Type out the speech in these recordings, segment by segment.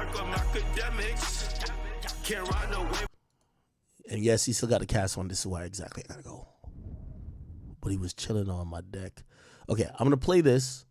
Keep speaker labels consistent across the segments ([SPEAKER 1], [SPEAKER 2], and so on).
[SPEAKER 1] Akademiks. Can't ride no wave. And yes, he still got the cast on. This is why exactly I gotta go. But he was chilling on my deck. Okay, I'm gonna play this.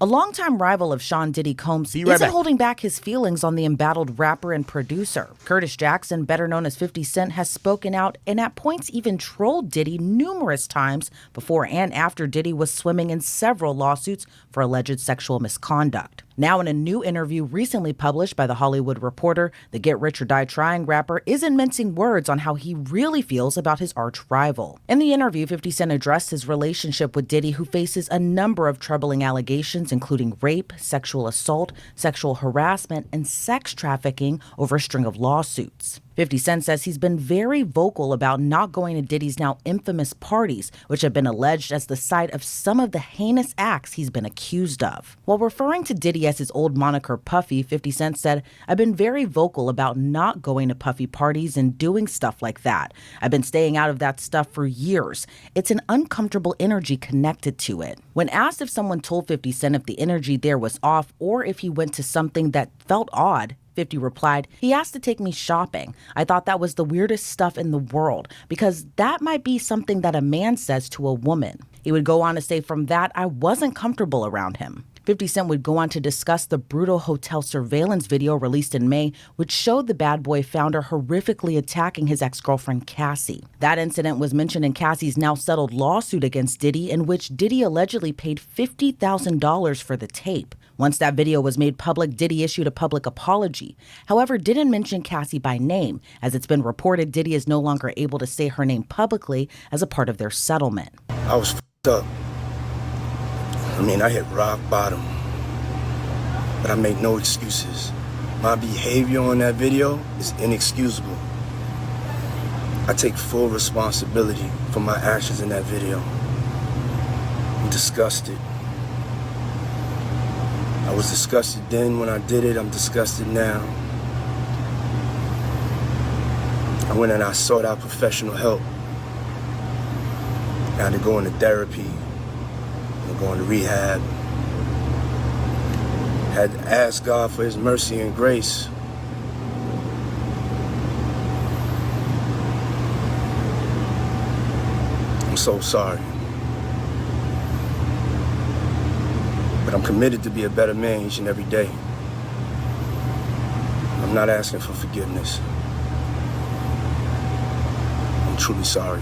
[SPEAKER 2] A longtime rival of Sean Diddy Combs isn't holding back his feelings on the embattled rapper and producer. Curtis Jackson, better known as 50 Cent, has spoken out and at points even trolled Diddy numerous times before and after Diddy was swimming in several lawsuits for alleged sexual misconduct. Now, in a new interview recently published by The Hollywood Reporter, the Get Rich or Die Trying rapper isn't mincing words on how he really feels about his arch rival. In the interview, 50 Cent addressed his relationship with Diddy, who faces a number of troubling allegations, including rape, sexual assault, sexual harassment, and sex trafficking over a string of lawsuits. 50 Cent says he's been very vocal about not going to Diddy's now infamous parties, which have been alleged as the site of some of the heinous acts he's been accused of. While referring to Diddy as his old moniker Puffy, 50 Cent said, "I've been very vocal about not going to Puffy parties and doing stuff like that. I've been staying out of that stuff for years. It's an uncomfortable energy connected to it." When asked if someone told 50 Cent if the energy there was off or if he went to something that felt odd, 50 replied, "He asked to take me shopping. I thought that was the weirdest stuff in the world because that might be something that a man says to a woman." He would go on to say, "From that, I wasn't comfortable around him." 50 Cent would go on to discuss the brutal hotel surveillance video released in May, which showed the Bad Boy founder horrifically attacking his ex-girlfriend Cassie. That incident was mentioned in Cassie's now settled lawsuit against Diddy, in which Diddy allegedly paid $50,000 for the tape. Once that video was made public, Diddy issued a public apology. However, didn't mention Cassie by name. As it's been reported, Diddy is no longer able to say her name publicly as a part of their settlement.
[SPEAKER 3] I was f***ed up. I hit rock bottom. But I make no excuses. My behavior on that video is inexcusable. I take full responsibility for my actions in that video. I'm disgusted. I was disgusted then when I did it. I'm disgusted now. I went and I sought out professional help. I had to go into therapy, and go into rehab. Had to ask God for his mercy and grace. I'm so sorry. But I'm committed to be a better man each and every day. I'm not asking for forgiveness. I'm truly sorry.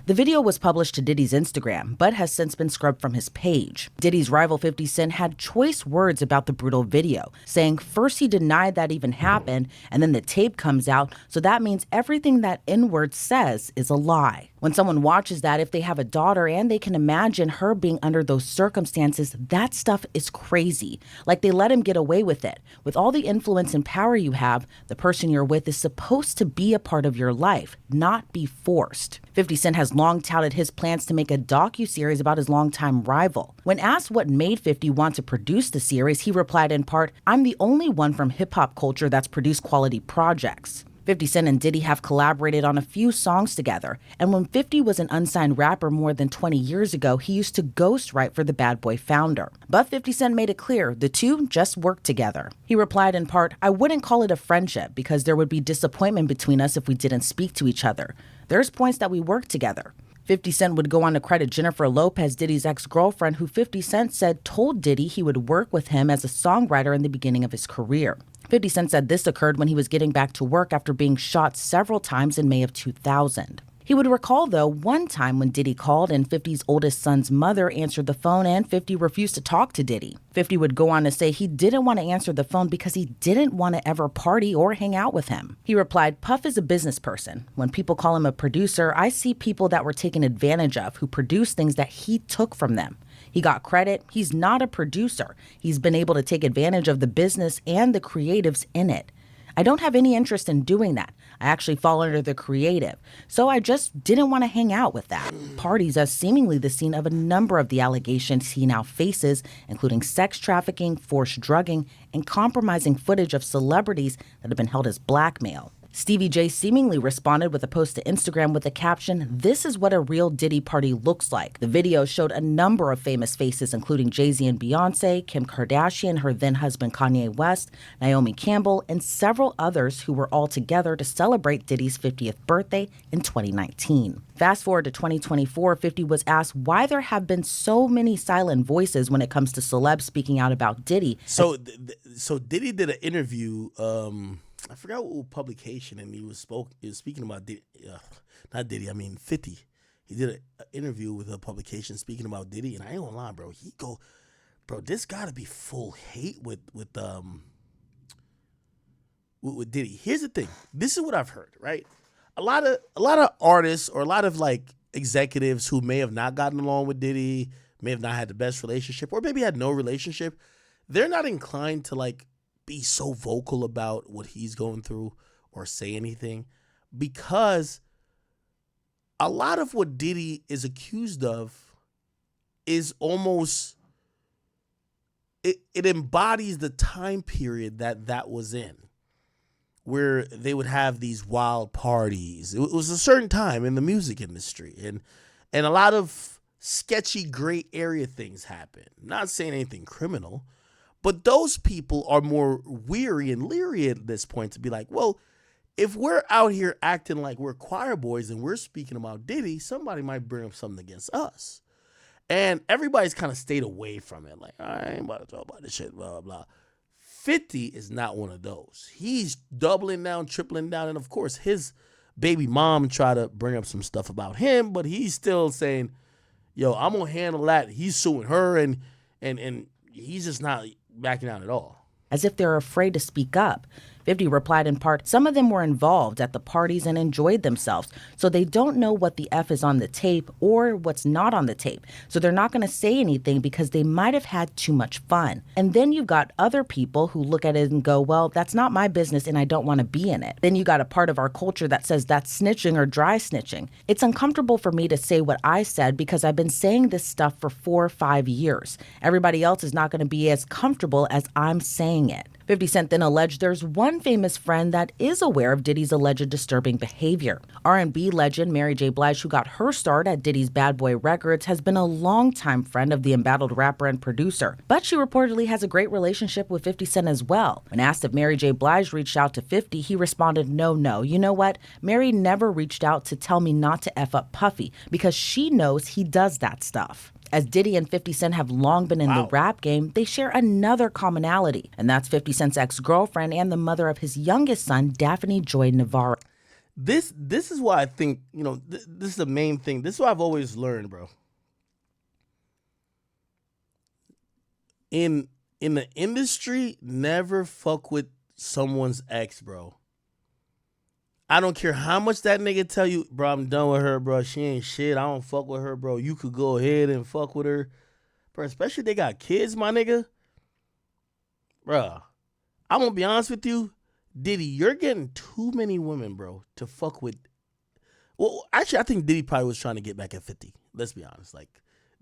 [SPEAKER 2] The video was published to Diddy's Instagram, but has since been scrubbed from his page. Diddy's rival 50 Cent had choice words about the brutal video, saying first he denied that even happened, and then the tape comes out, so that means everything that N-word says is a lie. When someone watches that, if they have a daughter and they can imagine her being under those circumstances, that stuff is crazy. Like they let him get away with it. With all the influence and power you have, the person you're with is supposed to be a part of your life, not be forced. 50 Cent has long touted his plans to make a docuseries about his longtime rival. When asked what made 50 want to produce the series, he replied in part, "I'm the only one from hip-hop culture that's produced quality projects." 50 Cent and Diddy have collaborated on a few songs together, and when 50 was an unsigned rapper more than 20 years ago, he used to ghostwrite for the Bad Boy founder. But 50 Cent made it clear the two just worked together. He replied in part, "I wouldn't call it a friendship because there would be disappointment between us if we didn't speak to each other. There's points that we work together." 50 Cent would go on to credit Jennifer Lopez, Diddy's ex-girlfriend, who 50 Cent said told Diddy he would work with him as a songwriter in the beginning of his career. 50 Cent said this occurred when he was getting back to work after being shot several times in May of 2000. He would recall, though, one time when Diddy called and 50's oldest son's mother answered the phone and 50 refused to talk to Diddy. 50 would go on to say he didn't want to answer the phone because he didn't want to ever party or hang out with him. He replied, "Puff is a business person. When people call him a producer, I see people that were taken advantage of who produced things that he took from them. He got credit. He's not a producer. He's been able to take advantage of the business and the creatives in it. I don't have any interest in doing that. I actually fall under the creative. So I just didn't want to hang out with that." Parties are seemingly the scene of a number of the allegations he now faces, including sex trafficking, forced drugging, and compromising footage of celebrities that have been held as blackmail. Stevie J seemingly responded with a post to Instagram with the caption, "This is what a real Diddy party looks like." The video showed a number of famous faces, including Jay-Z and Beyonce, Kim Kardashian, her then-husband Kanye West, Naomi Campbell, and several others who were all together to celebrate Diddy's 50th birthday in 2019. Fast forward to 2024, 50 was asked why there have been so many silent voices when it comes to celebs speaking out about Diddy.
[SPEAKER 1] So Diddy did an interview, I forgot what publication, and he was speaking about Diddy, not Diddy, I mean 50. He did an interview with a publication speaking about Diddy, and I ain't gonna lie, bro. This gotta be full hate with Diddy. Here's the thing. This is what I've heard, right? A lot of artists or a lot of like executives who may have not gotten along with Diddy, may have not had the best relationship, or maybe had no relationship, they're not inclined to like be so vocal about what he's going through or say anything, because a lot of what Diddy is accused of is almost, it embodies the time period that was in, where they would have these wild parties. It was a certain time in the music industry, and a lot of sketchy gray area things happen. Not saying anything criminal, but those people are more weary and leery at this point to be like, well, if we're out here acting like we're choir boys and we're speaking about Diddy, somebody might bring up something against us. And everybody's kind of stayed away from it. Like, I ain't about to talk about this shit, blah, blah, blah. 50 is not one of those. He's doubling down, tripling down. And of course, his baby mom tried to bring up some stuff about him, but he's still saying, yo, I'm going to handle that. He's suing her, and he's just not backing out at all.
[SPEAKER 2] As if they're afraid to speak up. 50 replied in part, "Some of them were involved at the parties and enjoyed themselves, so they don't know what the F is on the tape or what's not on the tape. So they're not going to say anything because they might have had too much fun." And then you've got other people who look at it and go, well, that's not my business and I don't want to be in it. Then you got a part of our culture that says that's snitching or dry snitching. It's uncomfortable for me to say what I said because I've been saying this stuff for 4 or 5 years. Everybody else is not going to be as comfortable as I'm saying it. 50 Cent then alleged there's one famous friend that is aware of Diddy's alleged disturbing behavior. R&B legend Mary J. Blige, who got her start at Diddy's Bad Boy Records, has been a longtime friend of the embattled rapper and producer. But she reportedly has a great relationship with 50 Cent as well. When asked if Mary J. Blige reached out to 50, he responded, no. You know what? Mary never reached out to tell me not to F up Puffy because she knows he does that stuff. As Diddy and 50 Cent have long been in the rap game, they share another commonality, and that's 50 Cent's ex-girlfriend and the mother of his youngest son, Daphne Joy Navarro.
[SPEAKER 1] This is why I think, this is the main thing. This is what I've always learned, bro. In the industry, never fuck with someone's ex, bro. I don't care how much that nigga tell you, bro, I'm done with her, bro. She ain't shit. I don't fuck with her, bro. You could go ahead and fuck with her. Bro, especially if they got kids, my nigga. Bro, I'm going to be honest with you. Diddy, you're getting too many women, bro, to fuck with. Well, actually, I think Diddy probably was trying to get back at 50. Let's be honest. Like,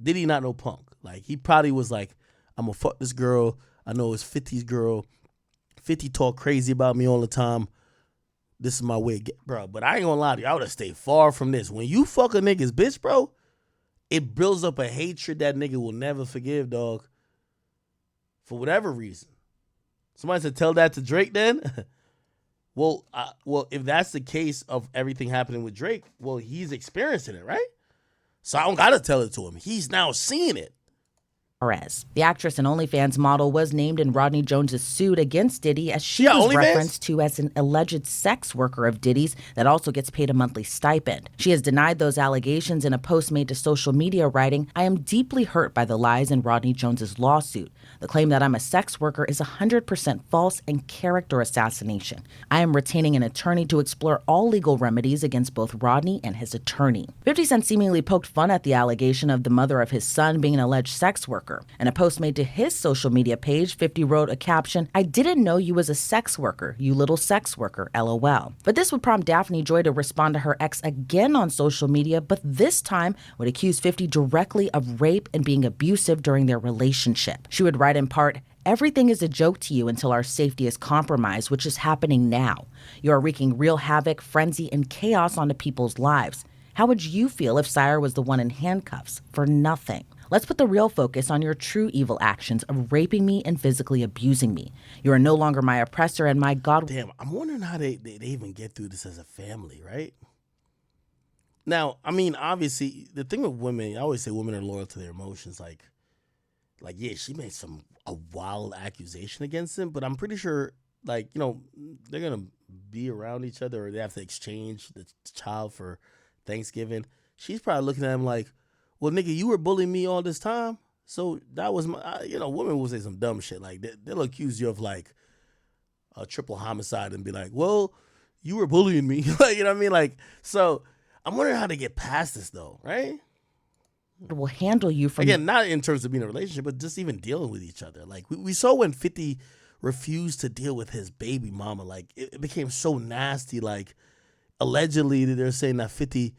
[SPEAKER 1] Diddy not no punk. Like, he probably was like, I'm going to fuck this girl. I know it's 50's girl. 50 talk crazy about me all the time. This is my way, bro. But I ain't gonna lie to you. I would have stayed far from this. When you fuck a nigga's bitch, bro, it builds up a hatred that nigga will never forgive, dog. For whatever reason. Somebody said, tell that to Drake then? Well, if that's the case of everything happening with Drake, well, he's experiencing it, right? So I don't gotta tell it to him. He's now seeing it.
[SPEAKER 2] The actress and OnlyFans model was named in Rodney Jones' suit against Diddy as she was referenced to as an alleged sex worker of Diddy's that also gets paid a monthly stipend. She has denied those allegations in a post made to social media, writing, "I am deeply hurt by the lies in Rodney Jones' lawsuit. The claim that I'm a sex worker is 100% false and character assassination. I am retaining an attorney to explore all legal remedies against both Rodney and his attorney." 50 Cent seemingly poked fun at the allegation of the mother of his son being an alleged sex worker. In a post made to his social media page, 50 wrote a caption, "I didn't know you was a sex worker, you little sex worker, LOL." But this would prompt Daphne Joy to respond to her ex again on social media, but this time would accuse 50 directly of rape and being abusive during their relationship. She would write in part, Everything is a joke to you until our safety is compromised, which is happening now. You are wreaking real havoc, frenzy, and chaos onto people's lives. How would you feel if Sire was the one in handcuffs for nothing? Let's put the real focus on your true evil actions of raping me and physically abusing me. You are no longer my oppressor, and my God...
[SPEAKER 1] Damn, I'm wondering how they even get through this as a family, right? Now, I mean, obviously, the thing with women, I always say women are loyal to their emotions. Like, yeah, she made a wild accusation against him, but I'm pretty sure, like, you know, they're gonna be around each other, or they have to exchange the child for Thanksgiving. She's probably looking at him like, well, nigga, you were bullying me all this time, so that was my, you know, women will say some dumb shit. Like, they'll accuse you of, like, a triple homicide and be like, well, you were bullying me. Like, you know what I mean? Like, so I'm wondering how to get past this, though, right?
[SPEAKER 2] will handle you from...
[SPEAKER 1] Again, not in terms of being in a relationship, but just even dealing with each other. Like, we saw when 50 refused to deal with his baby mama. Like, it became so nasty. Like, allegedly, they're saying that 50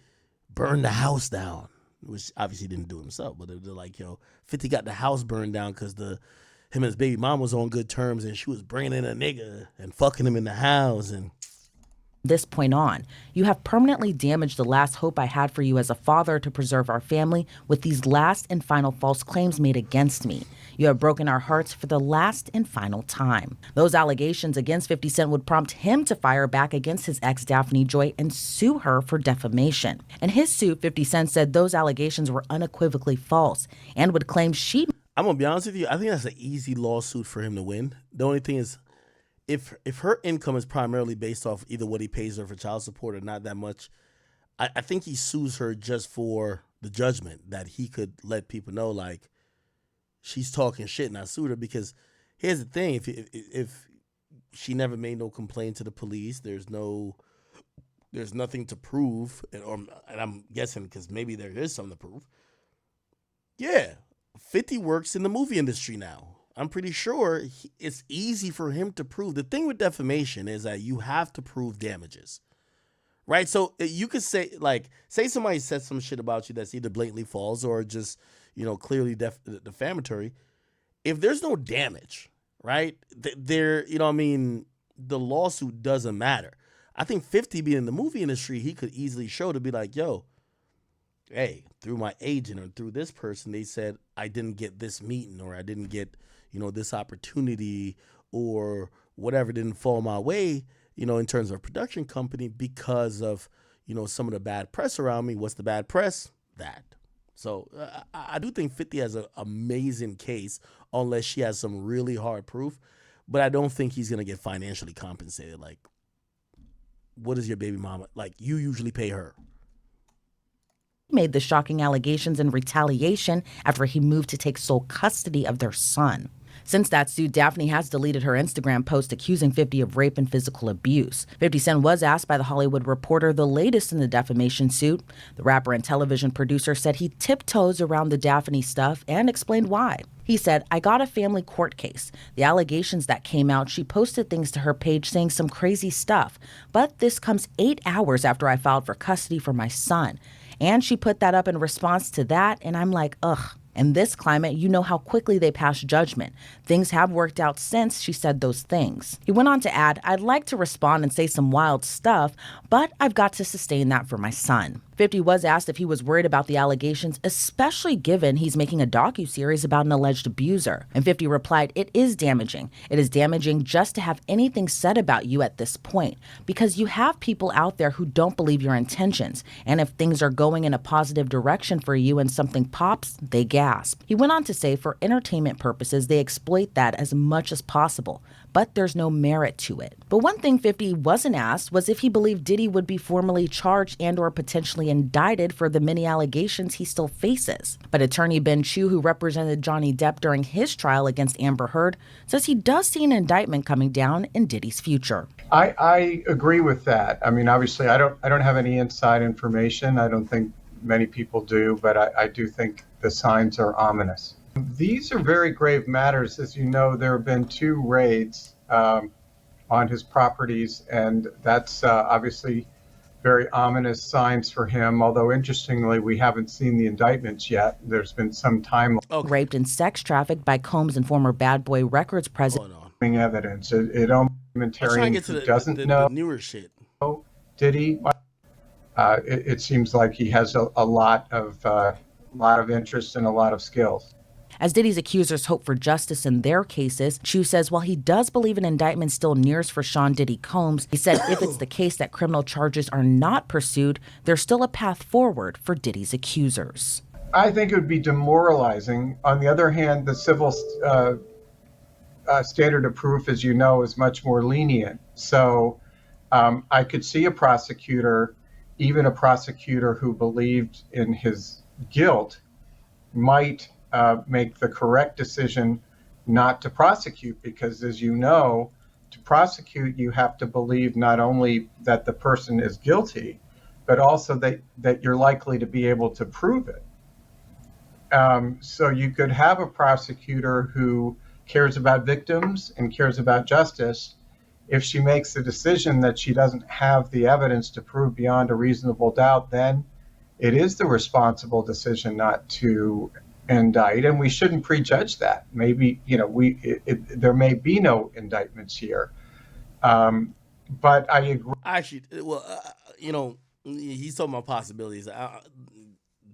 [SPEAKER 1] burned the house down, which obviously didn't do himself, but they're like, yo, 50 got the house burned down because him and his baby mom was on good terms, and she was bringing in a nigga and fucking him in the house. And
[SPEAKER 2] this point on, you have permanently damaged the last hope I had for you as a father to preserve our family with these last and final false claims made against me. You have broken our hearts for the last and final time. Those allegations against 50 Cent would prompt him to fire back against his ex Daphne Joy and sue her for defamation. In his suit, 50 Cent said those allegations were unequivocally false and would claim she...
[SPEAKER 1] I'm gonna be honest with you, I think that's an easy lawsuit for him to win. The only thing is, if her income is primarily based off either what he pays her for child support or not that much, I think he sues her just for the judgment, that he could let people know, like, she's talking shit, and I sued her. Because here's the thing, if she never made no complaint to the police, there's nothing to prove, and I'm guessing because maybe there is something to prove. Yeah, 50 works in the movie industry now. I'm pretty sure it's easy for him to prove. The thing with defamation is that you have to prove damages, right? So you could say somebody said some shit about you that's either blatantly false or just, you know, clearly defamatory. If there's no damage, right, you know what I mean, the lawsuit doesn't matter. I think 50 being in the movie industry, he could easily show to be like, yo, hey, through my agent or through this person, they said I didn't get this meeting, or I didn't get, you know, this opportunity, or whatever didn't fall my way, you know, in terms of a production company because of, you know, some of the bad press around me. What's the bad press? That. So I do think 50 has an amazing case, unless she has some really hard proof. But I don't think he's going to get financially compensated. Like, what is your baby mama? Like, you usually pay her.
[SPEAKER 2] Made the shocking allegations in retaliation after he moved to take sole custody of their son. Since that suit, Daphne has deleted her Instagram post accusing 50 of rape and physical abuse. 50 Cent was asked by The Hollywood Reporter the latest in the defamation suit. The rapper and television producer said he tiptoes around the Daphne stuff and explained why. He said, I got a family court case. The allegations that came out, she posted things to her page saying some crazy stuff. But this comes 8 hours after I filed for custody for my son. And she put that up in response to that, and I'm like, ugh. In this climate, you know how quickly they pass judgment. Things have worked out since she said those things. He went on to add, I'd like to respond and say some wild stuff, but I've got to sustain that for my son. 50 was asked if he was worried about the allegations, especially given he's making a docuseries about an alleged abuser. And 50 replied, it is damaging. It is damaging just to have anything said about you at this point, because you have people out there who don't believe your intentions. And if things are going in a positive direction for you and something pops, they gasp. He went on to say for entertainment purposes, they exploit that as much as possible, but there's no merit to it. But one thing 50 wasn't asked was if he believed Diddy would be formally charged and or potentially indicted for the many allegations he still faces. But attorney Ben Chu, who represented Johnny Depp during his trial against Amber Heard, says he does see an indictment coming down in Diddy's future.
[SPEAKER 4] I agree with that. I mean, obviously, I don't have any inside information. I don't think many people do, but I do think the signs are ominous. These are very grave matters. As you know, there have been 2 raids on his properties, and that's obviously very ominous signs for him, although interestingly, we haven't seen the indictments yet. There's been some time
[SPEAKER 1] Okay.
[SPEAKER 2] Raped and sex trafficked by Combs and former Bad Boy Records president.
[SPEAKER 1] Hold on.
[SPEAKER 4] evidence. It almost
[SPEAKER 1] I'm trying to
[SPEAKER 4] documentarian
[SPEAKER 1] get to
[SPEAKER 4] who doesn't
[SPEAKER 1] the
[SPEAKER 4] know
[SPEAKER 1] newer shit.
[SPEAKER 4] Diddy. It seems like he has a lot of interest and a lot of skills.
[SPEAKER 2] As Diddy's accusers hope for justice in their cases, Chu says while he does believe an indictment still nears for Sean Diddy Combs, he said if it's the case that criminal charges are not pursued, there's still a path forward for Diddy's accusers.
[SPEAKER 4] I think it would be demoralizing. On the other hand, the civil standard of proof, as you know, is much more lenient. So I could see a prosecutor, even a prosecutor who believed in his guilt, might make the correct decision not to prosecute, because, as you know, to prosecute, you have to believe not only that the person is guilty, but also that you're likely to be able to prove it. So you could have a prosecutor who cares about victims and cares about justice. If she makes the decision that she doesn't have the evidence to prove beyond a reasonable doubt, then it is the responsible decision not to indict, and we shouldn't prejudge that. Maybe, there may be no indictments here, but I agree.
[SPEAKER 1] Actually, well, he's talking about possibilities.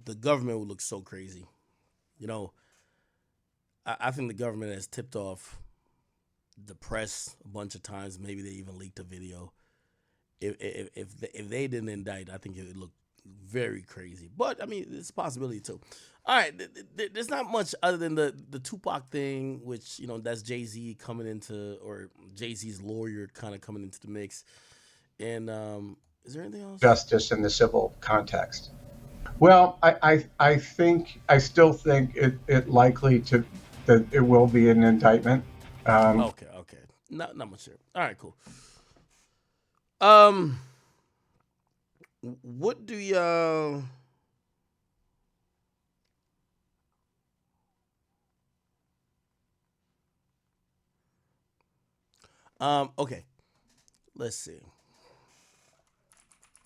[SPEAKER 1] The government would look so crazy. I think the government has tipped off the press a bunch of times. Maybe they even leaked a video. If they didn't indict, I think it would look very crazy. But I mean, it's a possibility too. All right, there's not much other than the Tupac thing, which that's Jay-Z coming into, or Jay-Z's lawyer kind of coming into the mix. And is there anything else?
[SPEAKER 4] Justice in the civil context. Well, I still think it likely that it will be an indictment.
[SPEAKER 1] Okay. Not much here. All right, cool. What do y'all? Okay. Let's see.